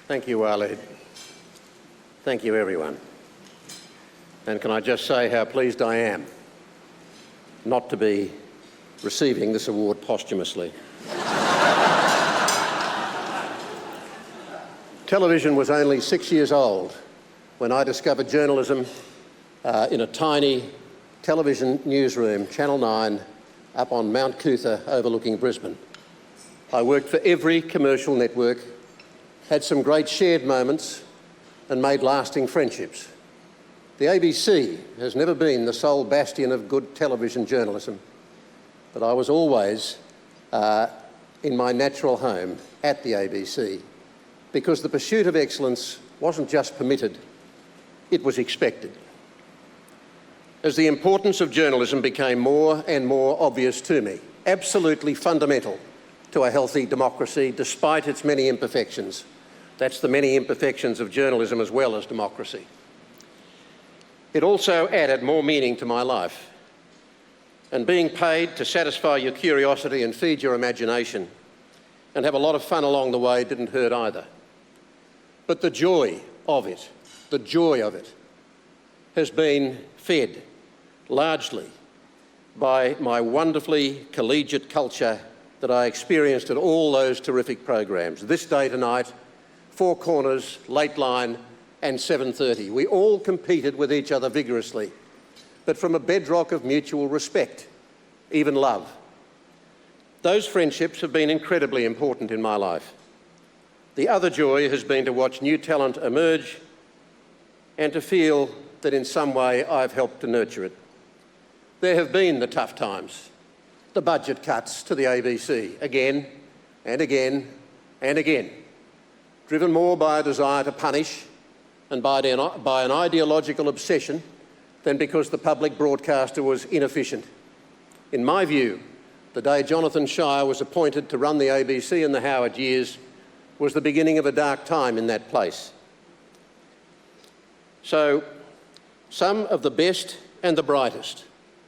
Thank you, Walid. Thank you, everyone. And can I just say how pleased I am not to be receiving this award posthumously. Television was only 6 years old when I discovered journalism in a tiny television newsroom, Channel 9, up on Mount Cootha overlooking Brisbane. I worked for every commercial network, had some great shared moments and made lasting friendships. The ABC has never been the sole bastion of good television journalism, but I was always in my natural home at the ABC because the pursuit of excellence wasn't just permitted, it was expected. As the importance of journalism became more and more obvious to me, absolutely fundamental to a healthy democracy despite its many imperfections. That's the many imperfections of journalism as well as democracy. It also added more meaning to my life. And being paid to satisfy your curiosity and feed your imagination and have a lot of fun along the way didn't hurt either. But the joy of it has been fed largely by my wonderfully collegiate culture that I experienced at all those terrific programs. This Day Tonight, Four Corners, Late Line and 7:30. We all competed with each other vigorously, but from a bedrock of mutual respect, even love. Those friendships have been incredibly important in my life. The other joy has been to watch new talent emerge and to feel that in some way I've helped to nurture it. There have been the tough times, the budget cuts to the ABC, again and again and again, driven more by a desire to punish and by an ideological obsession than because the public broadcaster was inefficient. In my view, the day Jonathan Shire was appointed to run the ABC in the Howard years was the beginning of a dark time in that place. So, some of the best and the brightest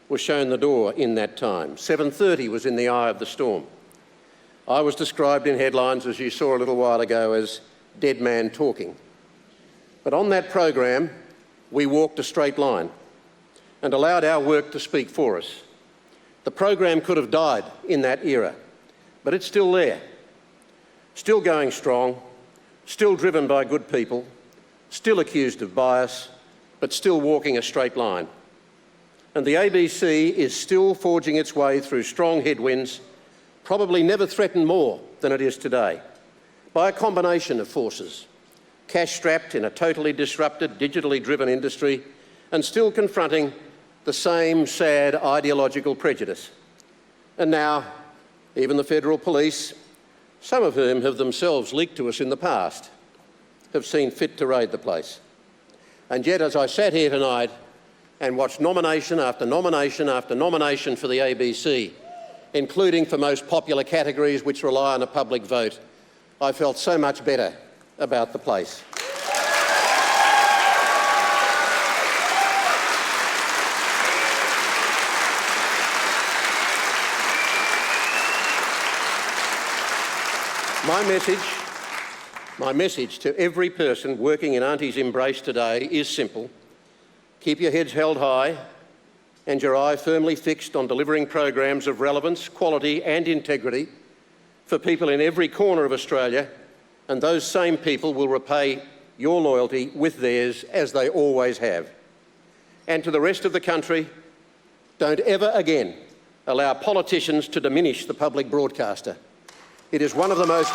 were shown the door in that time. 7:30 was in the eye of the storm. I was described in headlines, as you saw a little while ago, as dead man talking. But on that program, we walked a straight line and allowed our work to speak for us. The program could have died in that era, but it's still there, still going strong, still driven by good people, still accused of bias, but still walking a straight line. And the ABC is still forging its way through strong headwinds, probably never threatened more than it is today, by a combination of forces, cash-strapped in a totally disrupted, digitally driven industry, and still confronting the same sad ideological prejudice. And now, even the federal police, some of whom have themselves leaked to us in the past, have seen fit to raid the place. And yet, as I sat here tonight and watched nomination after nomination after nomination for the ABC, including for most popular categories which rely on a public vote, I felt so much better about the place. My message to every person working in Auntie's embrace today is simple. Keep your heads held high and your eye firmly fixed on delivering programs of relevance, quality and integrity for people in every corner of Australia, and those same people will repay your loyalty with theirs, as they always have. And to the rest of the country, don't ever again allow politicians to diminish the public broadcaster. It is one of the most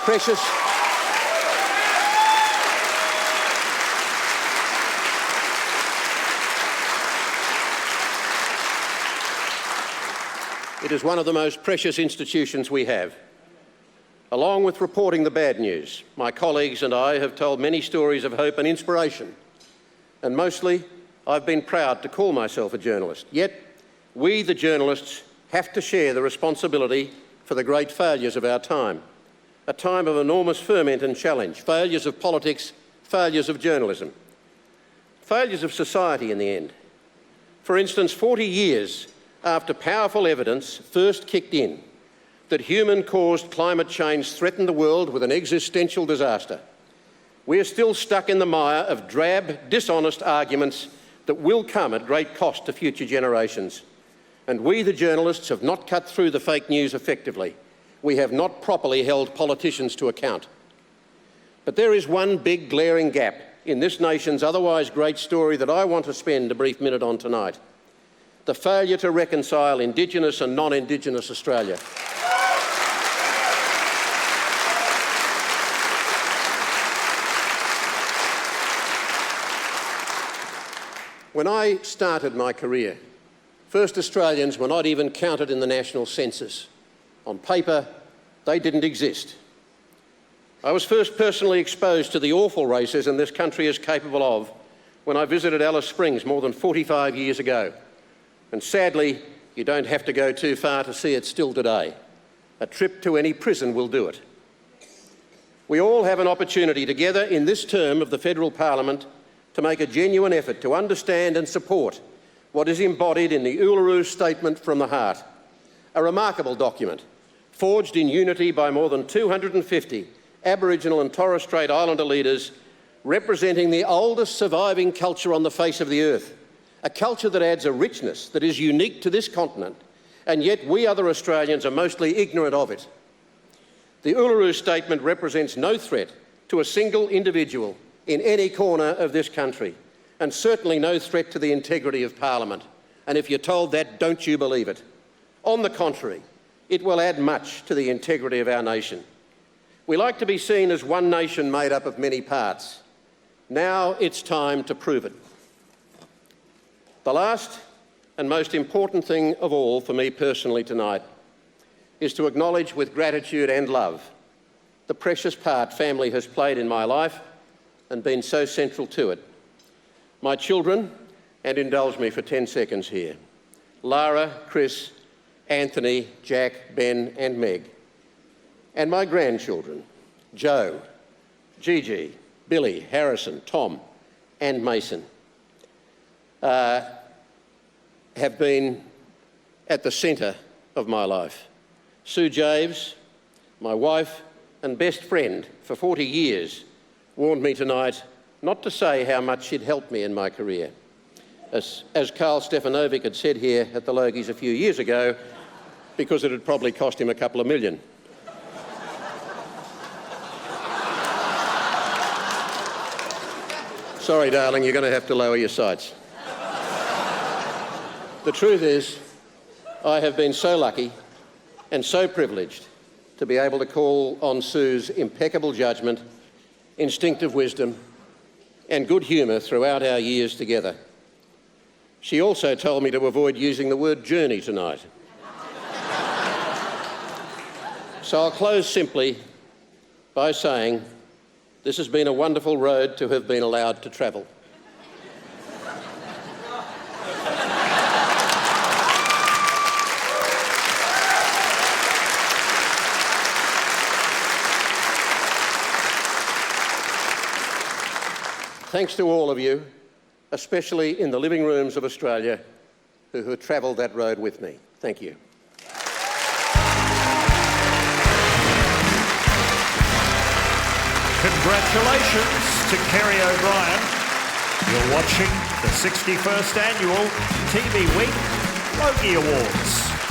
precious institutions we have. Along with reporting the bad news, my colleagues and I have told many stories of hope and inspiration, and mostly I've been proud to call myself a journalist. Yet, we, the journalists, have to share the responsibility for the great failures of our time, a time of enormous ferment and challenge, failures of politics, failures of journalism, failures of society in the end. For instance, 40 years after powerful evidence first kicked in that human-caused climate change threatened the world with an existential disaster, We are still stuck in the mire of drab, dishonest arguments that will come at great cost to future generations. And we, the journalists, have not cut through the fake news effectively. We have not properly held politicians to account. But there is one big glaring gap in this nation's otherwise great story that I want to spend a brief minute on tonight: the failure to reconcile Indigenous and non-Indigenous Australia. When I started my career, First Australians were not even counted in the national census. On paper, they didn't exist. I was first personally exposed to the awful racism this country is capable of when I visited Alice Springs more than 45 years ago. And sadly, you don't have to go too far to see it still today. A trip to any prison will do it. We all have an opportunity together in this term of the Federal Parliament to make a genuine effort to understand and support what is embodied in the Uluru Statement from the Heart, a remarkable document forged in unity by more than 250 Aboriginal and Torres Strait Islander leaders representing the oldest surviving culture on the face of the earth, a culture that adds a richness that is unique to this continent, and yet we other Australians are mostly ignorant of it. The Uluru Statement represents no threat to a single individual in any corner of this country, and certainly no threat to the integrity of Parliament. And if you're told that, don't you believe it. On the contrary, it will add much to the integrity of our nation. We like to be seen as one nation made up of many parts. Now it's time to prove it. The last and most important thing of all for me personally tonight is to acknowledge with gratitude and love the precious part family has played in my life and been so central to it. My children, and indulge me for 10 seconds here, Lara, Chris, Anthony, Jack, Ben and Meg, and my grandchildren, Joe, Gigi, Billy, Harrison, Tom and Mason, have been at the centre of my life. Sue Javes, my wife and best friend for 40 years, warned me tonight not to say how much she'd helped me in my career. As Carl Stefanovic had said here at the Logies a few years ago, because it had probably cost him a couple of million. Sorry, darling, you're going to have to lower your sights. The truth is, I have been so lucky and so privileged to be able to call on Sue's impeccable judgment, instinctive wisdom and good humour throughout our years together. She also told me to avoid using the word journey tonight. So I'll close simply by saying this has been a wonderful road to have been allowed to travel. Thanks to all of you, especially in the living rooms of Australia, who have travelled that road with me. Thank you. Congratulations to Kerry O'Brien. You're watching the 61st Annual TV Week Logie Awards.